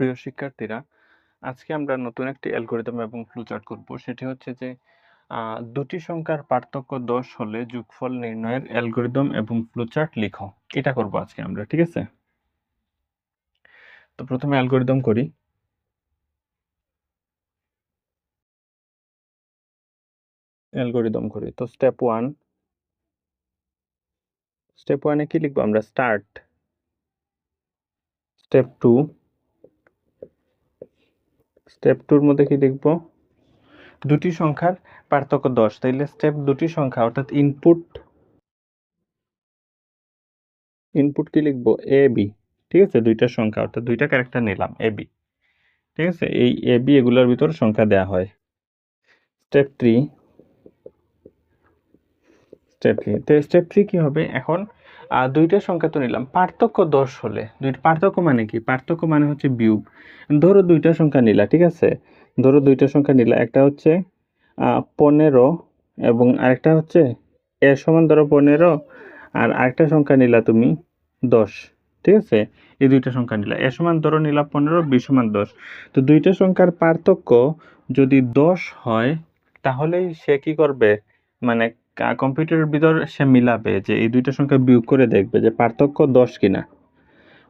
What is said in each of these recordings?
প্রিয় শিক্ষার্থীরা, আজকে আমরা নতুন একটি অ্যালগরিদম এবং ফ্লোচার্ট করব। সেটি হচ্ছে যে দুটি সংখ্যার পার্থক্য 10 হলে যোগফল নির্ণয়ের অ্যালগরিদম এবং ফ্লোচার্ট লিখো। এটা করব আজকে আমরা, ঠিক আছে? তো প্রথমে অ্যালগরিদম করি। তো স্টেপ 1 এ কি লিখবো আমরা? স্টার্ট। স্টেপ 2 এর মধ্যে কি লিখব? দুটি সংখ্যার পার্থক্য 10। তাইলে স্টেপ দুটি সংখ্যা অর্থাৎ ইনপুট কি লিখবো? A B. ঠিক আছে, দুইটা সংখ্যা অর্থাৎ দুইটা ক্যারেক্টার নিলাম এ বি। ঠিক আছে, এই এ বি এগুলোর ভিতর সংখ্যা দেয়া হয়। স্টেপ 3 কি হবে? এখন দুইটা সংখ্যা তো নিলাম, পার্থক্য 10 হলে পার্থক্য মানে কি? পার্থক্য মানে হচ্ছে বিয়োগ। ধরো দুইটা সংখ্যা নিলা, ঠিক আছে? একটা হচ্ছে 15 এবং আরেকটা হচ্ছে এ সমান ধরো 15 আর আরেকটা সংখ্যা নিলা তুমি 10। ঠিক আছে, এই দুইটা সংখ্যা নিলা, এ সমান ধরো নিলা 15, বি সমান 10। তো দুইটা সংখ্যার পার্থক্য যদি 10 হয় তাহলেই সে কি করবে, মানে কম্পিউটারের ভিতর সে মিলাবে যে এই দুইটা সংখ্যা বিয়োগ করে দেখবে যে পার্থক্য 10 কিনা।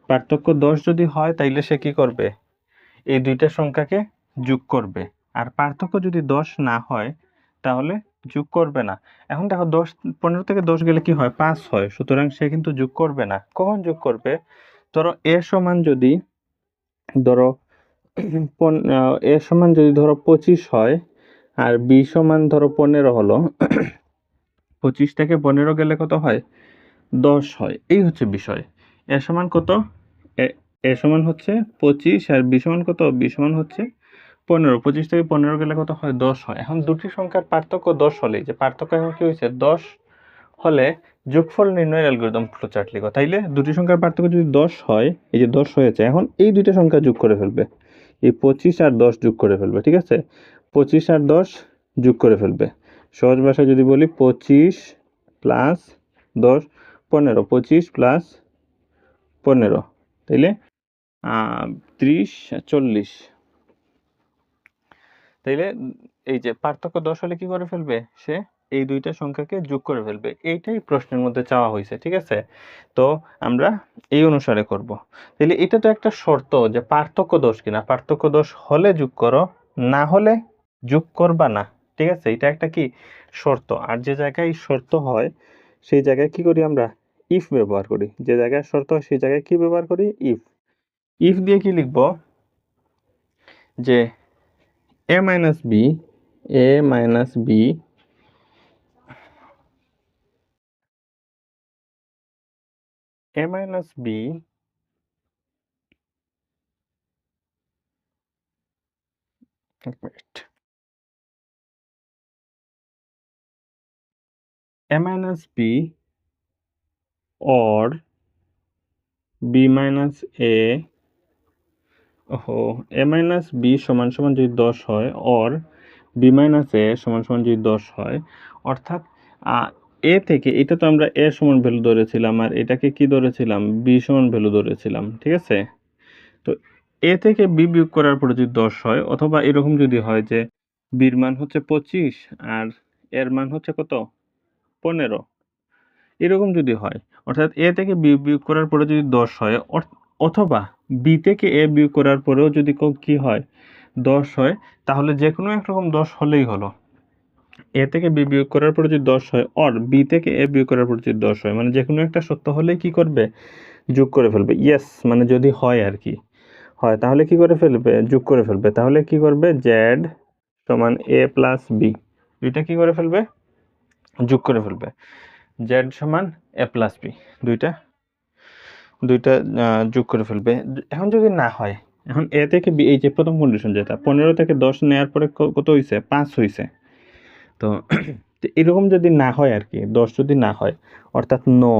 পার্থক্য 10 যদি হয় তাইলে সে কি করবে? এই দুইটা সংখ্যাকে যোগ করবে। আর পার্থক্য যদি 10 না হয় তাহলে যোগ করবে না। এখন দেখো 15 থেকে 10 গেলে কি হয়? 5 হয়। সুতরাং সে কিন্তু যোগ করবে না। কখন যোগ করবে? ধরো এ সমান যদি ধরো এ সমান যদি ধরো 25 হয় আর বি সমান ধরো 15 হলো, 25 থেকে 15 গেলে কত হয়? 10 হয়। এই হচ্ছে বিষয়। এ সমান কত? এ সমান হচ্ছে 25 আর বি সমান কত? বি সমান হচ্ছে 15। 25 থেকে 15 গেলে কত হয়? 10 হয়। এখন দুটি সংখ্যার পার্থক্য 10 হলে, যে পার্থক্য এখন কি হয়েছে? 10 হলে যোগফল নির্ণয়ের অ্যালগরিদম ফ্লোচার্ট লিখো। তাইলে দুটি সংখ্যার পার্থক্য যদি 10 হয়, এই যে 10 হয়েছে, এখন এই দুইটা সংখ্যা যোগ করে ফেলবে। এই 25 আর 10 যোগ করে ফেলবে। ঠিক আছে, 25 আর 10 যোগ করে ফেলবে। সহজ ভাষায় যদি বলি 25 প্লাস 10 15, 25 প্লাস 15, তাইলে 30 40। তাইলে এই যে পার্থক্য 10 হলে কি করে ফেলবে? সে এই দুইটা সংখ্যাকে যোগ করে ফেলবে। এইটাই প্রশ্নের মধ্যে চাওয়া হয়েছে। ঠিক আছে, তো আমরা এই অনুসারে করব। তাহলে এটা তো একটা শর্ত যে পার্থক্য 10 কিনা। পার্থক্য 10 হলে যোগ করো, না হলে যোগ করবা না। ঠিক আছে, এটা একটা কি শর্ত। আর যে জায়গায় শর্ত হয় সেই জায়গায় কি করি আমরা? ইফ ব্যবহার করি। যে জায়গায় শর্ত হয় সেই জায়গায় কি ব্যবহার করি? ইফ দিয়ে কি লিখব? যে a minus b এক minute, a minus b or b minus a, a minus b সমান সমান যদি 10 হয়, or b minus a সমান সমান যদি 10 হয়, অর্থাৎ a থেকে, এটা তো আমরা a সমান ভ্যালু ধরেছিলাম আর এটাকে কি ধরেছিলাম? b সমান ভ্যালু ধরেছিলাম। ঠিক আছে, তো a থেকে b বিয়োগ করার পরে যদি 10 হয়, অথবা এরকম যদি হয় যে b এর মান হচ্ছে 25 আর এর মান হচ্ছে কত? 15, এরকম যদি হয়, অর্থাৎ a থেকে b বিয়োগ করার পরে যদি 10 হয়, অথবা b থেকে a বিয়োগ করার পরেও যদি কি হয়? 10 হয়, তাহলে যে কোনো একরকম 10 হলেই হলো। a থেকে b বিয়োগ করার পরে যদি 10 হয়, or b থেকে a বিয়োগ করার পরে যদি 10 হয়, মানে যে কোনো একটা সত্য হলেই কি করবে? যোগ করে ফেলবে। ইয়েস, মানে যদি হয় আর কি, হয় তাহলে কি করে ফেলবে? যোগ করে ফেলবে। তাহলে কি করবে? z সমান a প্লাস b, দুইটা কি করে ফেলবে? যোগ করে ফেলবে। z সমান a প্লাস b, দুইটা যোগ করে ফেলবে। এখন যদি না হয়, এখন a থেকে b, এই যে প্রথম কন্ডিশন যেটা 15 থেকে 10 নেওয়ার পরে কত হয়েছে? 5 হয়েছে। তো এরকম যদি না হয় আর কি, 10 যদি না হয়, অর্থাৎ নো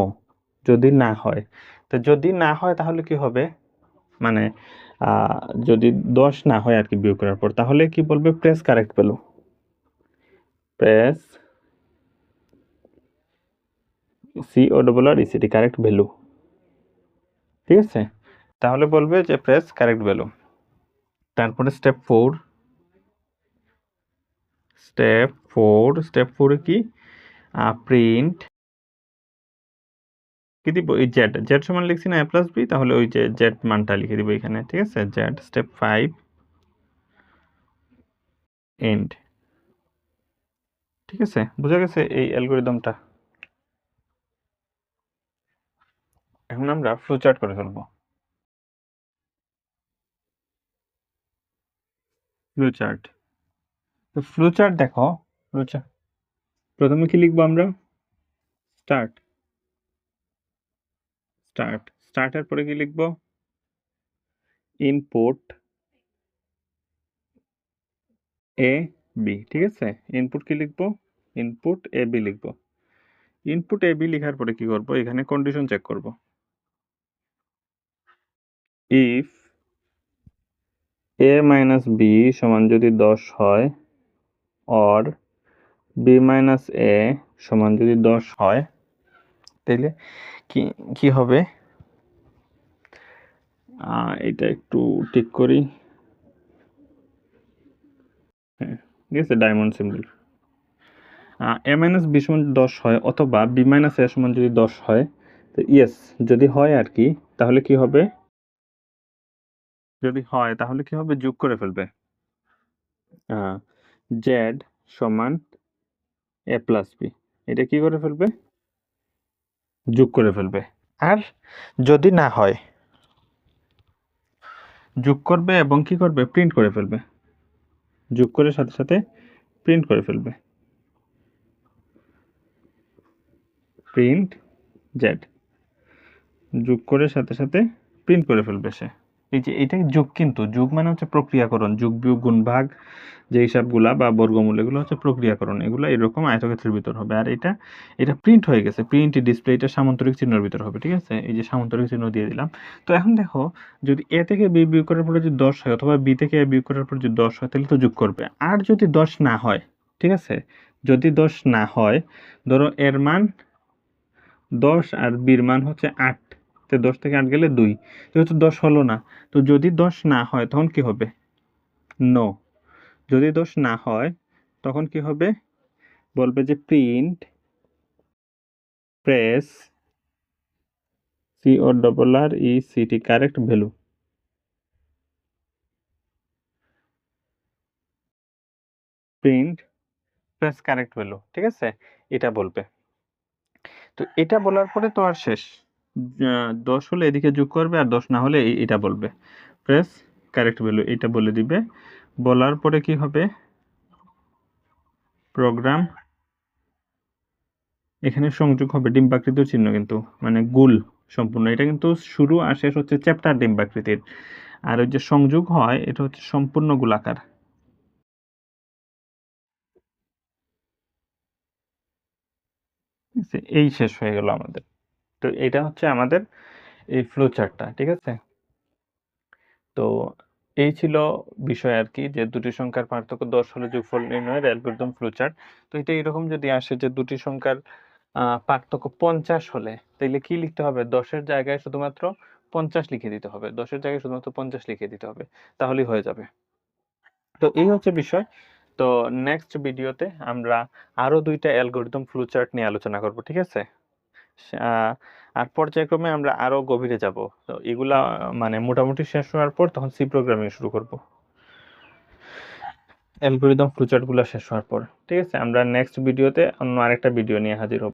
যদি না হয়, তো যদি না হয় তাহলে কি হবে? মানে যদি 10 না হয় আর কি বিয়োগ করার পর, তাহলে কি বলবে? Press correct value, press CORRECT correct value. ঠিক আছে, তাহলে বলবে যে প্রেস কারেক্ট ভ্যালু। তারপরে স্টেপ 4 স্টেপ 4 কি প্রিন্ট কি দিব এই জেড সমান লিখছি না a প্লাস বি, তাহলে ওই যে জেড মানটা লিখে দিব এখানে, ঠিক আছে। জেড স্টেপ 5 এন্ড, ঠিক আছে, বোঝা গেছে এই অ্যালগরিদমটা। এখন আমরা ফ্লোচার্ট করে ফেলবো। ফ্লোচার্ট, তো ফ্লোচার্ট দেখো, ফ্লোচার্ট প্রথমে কি লিখবো আমরা, স্টার্টের পরে কি লিখবো, ইনপুট এ বি, ঠিক আছে। ইনপুট কি লিখবো, ইনপুট এ বি লিখবো। ইনপুট এ বি লেখার পরে কি করব, এখানে কন্ডিশন চেক করব। ইফ এ মাইনাস বি সমান যদি 10 হয়, অর বি মাইনাস এ সমান যদি 10 হয়, তাহলে কি কি হবে, এটা একটু ঠিক করি, হ্যাঁ ঠিক আছে, ডায়মন্ড সিম্বল। এ মাইনাস বি সমান 10 হয় অথবা বি মাইনাস এ সমান যদি 10 হয়, তো ইয়েস যদি হয় আর কি, তাহলে কি হবে, যদি হয় তাহলে কি হবে, যোগ করে ফেলবে। জেড সমান এ প্লাস বি, এটা কি করে ফেলবে, যোগ করে ফেলবে। আর যদি না হয়, যোগ করবে এবং কি করবে, প্রিন্ট করে ফেলবে, যোগ করে সাথে সাথে প্রিন্ট করে ফেলবে, প্রিন্ট জেড, যোগ করে সাথে সাথে প্রিন্ট করে ফেলবে সে। এই যে এটা যোগ, কিন্তু যোগ মানে হচ্ছে প্রক্রিয়াকরণ, যোগ বিয়োগ গুণ ভাগ যে হিসাবগুলা বা বর্গমূল, এগুলো হচ্ছে প্রক্রিয়াকরণ, এগুলো এরকম আয়তক্ষেত্রের ভিতর হবে। আর এটা প্রিন্ট হয়ে গেছে, প্রিন্ট ডিসপ্লে, এটা সামান্তরিক চিহ্নের ভিতর হবে, ঠিক আছে। এই যে সামান্তরিক চিহ্ন দিয়ে দিলাম। তো এখন দেখো, যদি এ থেকে বি বিয়োগ করার পরে যদি 10 হয় অথবা বি থেকে এ বিয়োগ করার পর যদি 10 হয়, তাহলে তো যোগ করবে। আর যদি 10 না হয়, ঠিক আছে, যদি 10 না হয়, ধরো এর মান 10 আর বির মান হচ্ছে 8, তো 10 থেকে 8 গেলে 2, যেহেতু 10 হলো না, তো যদি 10 না হয় তখন কি হবে, নো। যদি 10 না হয় তখন কি হবে, বলবে যে print press CORRECT correct value, print press correct value, ঠিক আছে, এটা বলবে। তো এটা বলার পরে তো আর শেষ, 10 হলে এদিকে যোগ করবে, আর 10 না হলে এটা বলবে প্রেস কারেক্ট ভ্যালু, এটা বলে দিবে। বলার পরে কি হবে, প্রোগ্রাম, এখানে সংযোগ হবে ডিম্বাকৃত চিহ্ন, কিন্তু মানে গোল সম্পূর্ণ, এটা কিন্তু শুরু আর শেষ হচ্ছে চ্যাপ্টার ডিম্বাকৃতির, আর ওই যে সংযোগ হয় এটা হচ্ছে সম্পূর্ণ গোলাকার। এই শেষ হয়ে গেল আমাদের। তো এটা হচ্ছে আমাদের এই ফ্লো চার্টটা, ঠিক আছে। তো এই ছিল বিষয় আর কি, যে দুটি সংখ্যার পার্থক্য 10 হলে যোগফল নির্ণয়ের অ্যালগরিদম ফ্লো চার্ট। তো এটা এরকম যদি আসে যে দুটি সংখ্যার পার্থক্য 50 হলে, তাইলে কি লিখতে হবে, 10-এর জায়গায় শুধুমাত্র 50 লিখে দিতে হবে, 10-এর জায়গায় শুধুমাত্র 50 লিখে দিতে হবে, তাহলেই হয়ে যাবে। তো এই হচ্ছে বিষয়। তো নেক্সট ভিডিওতে আমরা আরো 2টা অ্যালগরিদম ফ্লো চার্ট নিয়ে আলোচনা করব, ঠিক আছে। আর পর্যায়ক্রমে আমরা আরো গভীরে যাব। তো এগুলা মানে মোটামুটি শেষ হওয়ার পর তখন সি প্রোগ্রামিং শুরু করব, অ্যালগরিদম ফ্লো চার্ট গুলা শেষ হওয়ার পর, ঠিক আছে। আমরা নেক্সট ভিডিওতে অন্য আরেকটা ভিডিও নিয়ে হাজির হব।